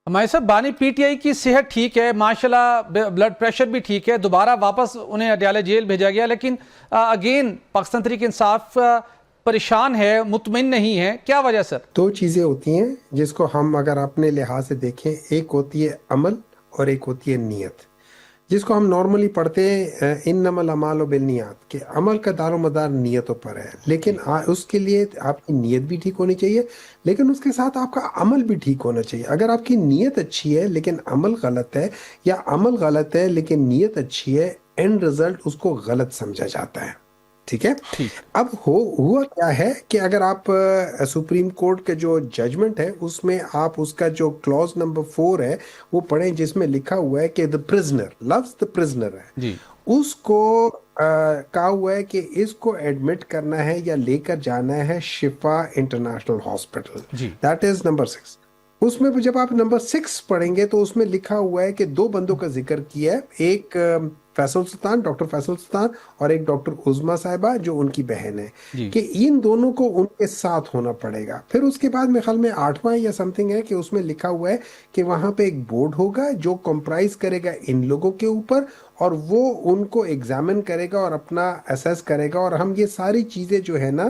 ہمارے صاحب بانی پی ٹی آئی کی صحت ٹھیک ہے ماشاءاللہ، بلڈ پریشر بھی ٹھیک ہے، دوبارہ واپس انہیں اڈیالہ جیل بھیجا گیا، لیکن اگین پاکستان تحریک انصاف پریشان ہے، مطمئن نہیں ہے، کیا وجہ سر؟ دو چیزیں ہوتی ہیں جس کو ہم اگر اپنے لحاظ سے دیکھیں، ایک ہوتی ہے عمل اور ایک ہوتی ہے نیت، جس کو ہم نارملی پڑھتے ہیں انما الاعمال بالنیات، کہ عمل کا دار و مدار نیتوں پر ہے، لیکن جی اس کے لیے آپ کی نیت بھی ٹھیک ہونی چاہیے، لیکن اس کے ساتھ آپ کا عمل بھی ٹھیک ہونا چاہیے۔ اگر آپ کی نیت اچھی ہے لیکن عمل غلط ہے، یا عمل غلط ہے لیکن نیت اچھی ہے، اینڈ رزلٹ اس کو غلط سمجھا جاتا ہے۔ ٹھیک ہے؟ ٹھیک۔ اب ہوا کیا ہے کہ اگر آپ سپریم کورٹ کے جو ججمنٹ ہے اس میں آپ اس کا جو کلوز نمبر 4 ہے وہ پڑھیں، جس میں لکھا ہوا ہے کہ the prisoner، لفظ the prisoner ہے، جی اس کو کہا ہوا ہے کہ اس کو ایڈمٹ کرنا ہے یا لے کر جانا ہے شفا انٹرنیشنل ہاسپٹل۔ جی دیٹ از نمبر 6۔ اس میں جب آپ نمبر 6 پڑھیں گے تو اس میں لکھا ہوا ہے کہ دو بندوں کا ذکر کیا ہے، ایک فیصل سلطان، ڈاکٹر فیصل سلطان، اور ایک ڈاکٹر عظما صاحبہ جو ان کی بہن ہے، جی کہ ان دونوں کو ان کے ساتھ ہونا پڑے گا۔ پھر اس کے بعد میرے خیال میں 8واں یا سم تھنگ ہے کہ اس میں لکھا ہوا ہے کہ وہاں پہ ایک بورڈ ہوگا جو کمپرائز کرے گا ان لوگوں کے اوپر، اور وہ ان کو ایگزامن کرے گا اور اپنا اسیس کرے گا، اور ہم یہ ساری چیزیں جو ہے نا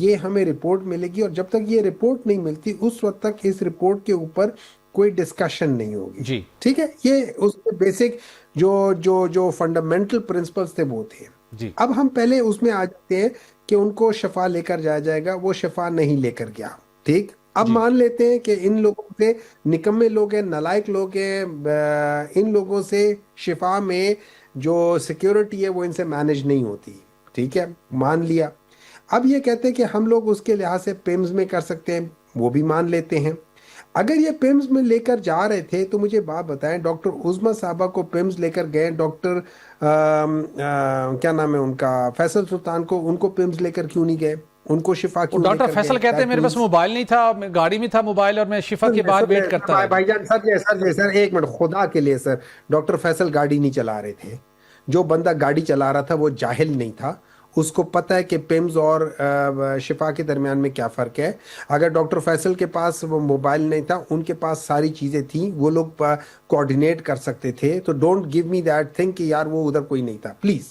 یہ ہمیں رپورٹ ملے گی، اور جب تک یہ رپورٹ نہیں ملتی اس وقت تک اس رپورٹ کے اوپر کوئی ڈسکشن نہیں ہوگی۔ جی ٹھیک ہے؟ یہ اس کے بیسک جو فنڈامنٹل پرنسپلز تھے وہ تھے۔ جی اب ہم پہلے اس میں آ جاتے ہیں کہ ان کو شفا لے کر جایا جائے گا، وہ شفا نہیں لے کر گیا۔ ٹھیک، اب جی مان لیتے ہیں کہ ان لوگوں سے نکمے لوگ ہیں، نالائق لوگ ہیں، ان لوگوں سے شفا میں جو سیکیورٹی ہے وہ ان سے مینج نہیں ہوتی۔ ٹھیک ہے، مان لیا۔ اب یہ کہتے ہیں کہ ہم لوگ اس کے لحاظ سے پیمز میں کر سکتے ہیں، وہ بھی مان لیتے ہیں۔ اگر یہ پیمز میں لے کر جا رہے تھے تو مجھے بات بتائیں، ڈاکٹر عظما صاحبہ کو پیمز لے کر گئے، ڈاکٹر کیا نام ہے ان کا، فیصل سلطان کو، ان کو پیمز لے کر کیوں نہیں گئے؟ ان کو شفا اور کیوں لے ڈاکٹر کر فیصل گئے؟ کہتے ہیں دیٹ میرے پاس مینس موبائل نہیں تھا، میں گاڑی میں تھا موبائل، اور میں شفا کے باہر ویٹ کرتا رہا۔ جی بھائی جان، سر ایک منٹ خدا کے لیے، سر ڈاکٹر فیصل گاڑی نہیں چلا رہے تھے۔ جو بندہ گاڑی چلا رہا تھا وہ جاہل نہیں تھا، اس کو پتہ ہے کہ پیمز اور شفا کے درمیان میں کیا فرق ہے۔ اگر ڈاکٹر فیصل کے پاس وہ موبائل نہیں تھا، ان کے پاس ساری چیزیں تھیں، وہ لوگ کوآرڈینیٹ کر سکتے تھے، تو don't give me that thing کہ یار وہ ادھر کوئی نہیں تھا، پلیز۔